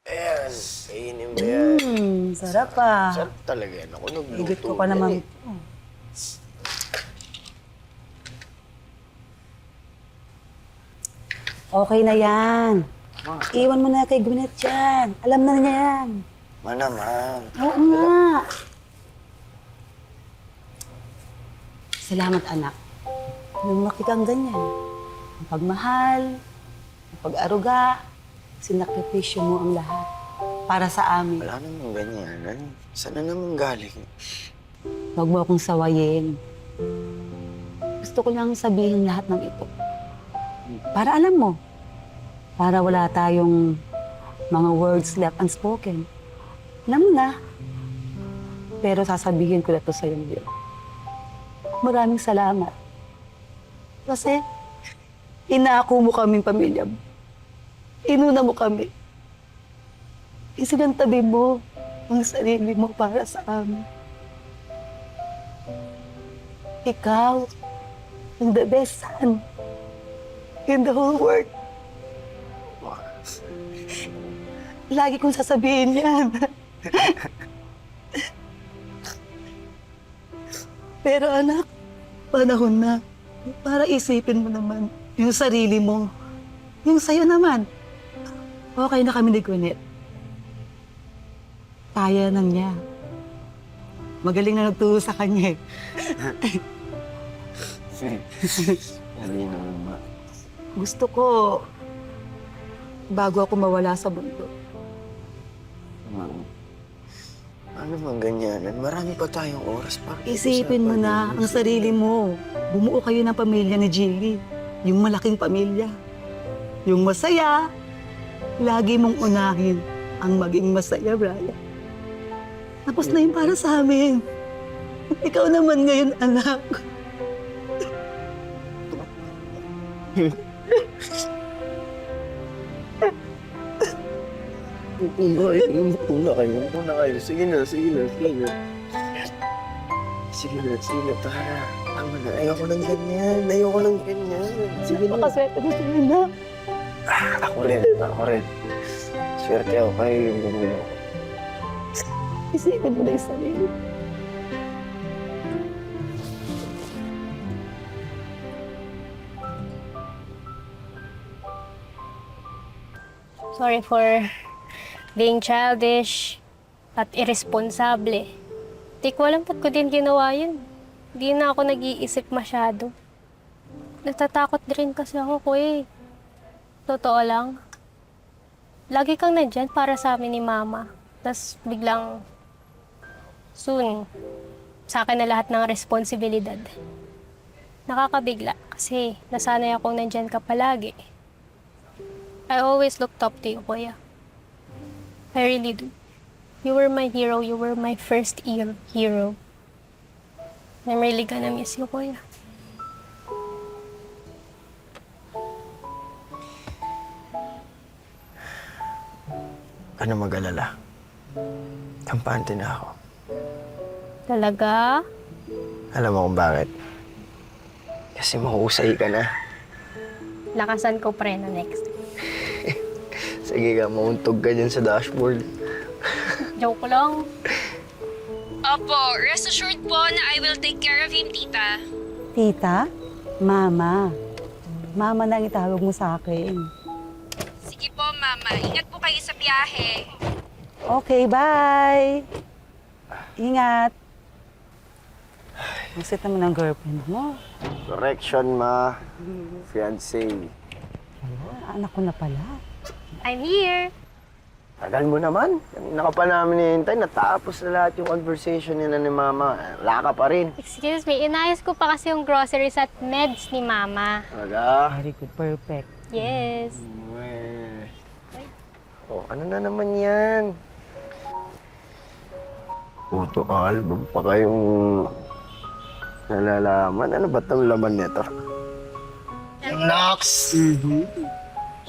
Ayan, kainin mo yan. Sarap ah. Sarap talaga yan. Ako nagluto. Higit ko pa naman. Okay na yan. Iwan mo na kay Gwyneth yan. Alam na niya yan. Ma naman. Oo nga. Salamat, anak. Lumaki kang ganyan. Ang pagmahal, ang pag-aruga, sinakripisyo mo ang lahat para sa amin. Wala namang ganyan. Saan na naman galing? Huwag mo akong sawayin. Gusto ko lang sabihin lahat ng ito. Para alam mo. Para wala tayong mga words left unspoken. Alam mo na. Pero sasabihin ko na ito sa'yo ngayon. Maraming salamat. Kasi inaako mo kaming pamilya mo. Inuna mo kami. Isinantabi mo ang sarili mo para sa amin. Ikaw, ang the best son in the whole world. Lagi kong sasabihin yan. Pero anak, panahon na para isipin mo naman yung sarili mo. Yung sa'yo naman. Okay na kami ni Gwyneth. Kaya na niya. Magaling na nagturo sa kanya eh. Hindi naman, ma. Gusto ko, bago ako mawala sa mundo, Ano bang ganyanan? Marami pa tayong oras para isipin mo na ang sarili mo. Bumuo kayo ng pamilya ni Jilly. Yung malaking pamilya. Yung masaya. Lagi mong unahin ang maging masaya, Brian. Tapos na yun para sa amin. Ikaw naman ngayon, anak. Una kayo. Sige na. Tara. Tama na. Ayoko ng ganyan. Sige na. Makaswerte mo sa anak. Ako rin. Swerte ako kayo yung gugulo. Isipin mo na yung sarili. Sorry for being childish at irresponsible. Di ko alam ba't ko din ginawa yun. Di na ako nag-iisip masyado. Natatakot din kasi ako, kuya. Totoo lang. Lagi kang nandyan para sa amin ni Mama. Tapos biglang soon, sa akin na lahat ng responsibilidad. Nakakabigla kasi nasanay akong nandyan ka palagi. I always looked up to you, kuya. I really do. You were my hero. You were my first hero. I'm really gonna miss you, kuya. Ano mag-alala? Kampante na ako. Talaga? Alam mo kung bakit? Kasi mahusay ka na. Lakasan ko preno next. Sige ka, mauntog ka dyan sa dashboard. Joke lang. Opo, rest assured po na I will take care of him, tita. Tita, Mama. Mama na ang itawag mo sa akin. Sige po, mama. Ingat po kayo sa biyahe. Okay, bye! Ingat! Ang sweet naman ang girlfriend mo. Correction, ma. Fiancé. Anak ko na pala. I'm here. Tagal mo naman. Kanina ka pa namin hinihintay. Natapos na lahat yung conversation nila ni Mama. Wala ka pa rin. Excuse me, inayos ko pa kasi yung groceries at meds ni Mama. Talaga? Very good, perfect. Yes. Oh, ano na naman yan? Photo album pa kayong nalalaman. Ano ba itong laman nito? Nox!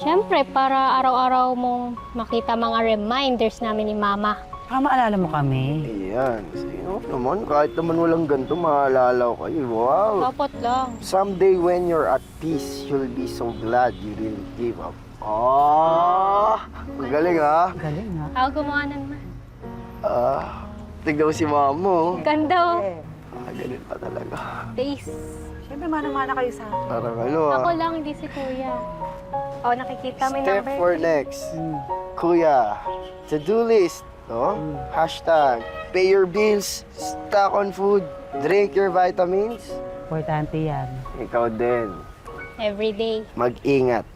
Siyempre, para araw-araw mong makita mga reminders namin ni Mama. Para maalala mo kami. Ayan. Sino naman? Kahit naman walang ganito, maalala ko kayo. Wow! Opo, lang. Someday when you're at peace, you'll be so glad you didn't give up. Oh, ang galing ha. Galing ha. Ako gumawa nun, ma. Tignan mo si mama mo. Ganda oh. Ganun pa talaga. Face. Siyempre, mana-mana kayo sa akin. Parang ano Ako lang, hindi si kuya. Oh, nakikita may Step number. for next. Kuya, to-do list. No? Hashtag, pay your bills, stock on food, drink your vitamins. Importante yan. Ikaw din, Every day. mag-ingat.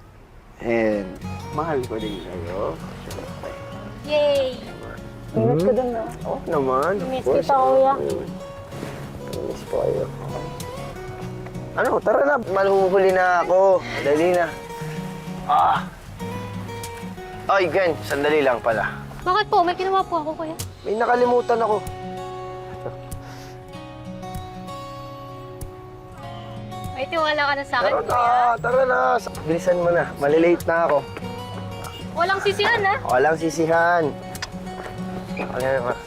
And mahal ko din kayo. Yay! Ingat ko dun na. Oo naman. of Miss course. kita, kuya. Miss po kayo. Ano, tara na. Maluhuli na ako. Dali na. Ay, Gwen, sandali lang pala. Bakit po? May ginawa po ako, kuya. May nakalimutan ako. May tiwala ka na sa akin, Tara na, kuya. tara na. Bilisan mo na. Malilate na ako. Walang sisihan, ha? Walang sisihan.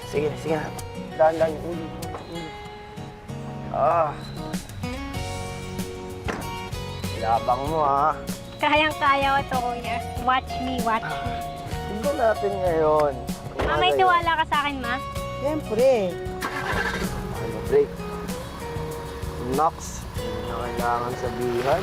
Sige, sige. Dahan-dahan. Labang mo, ha. Kayang-kaya ko to, kuya. Watch me, watch me. Tignan natin ngayon. Ma, may tiwala ka sa akin, ma? Siyempre. Ano, break? Nox. Hindi na kailangan sabihan.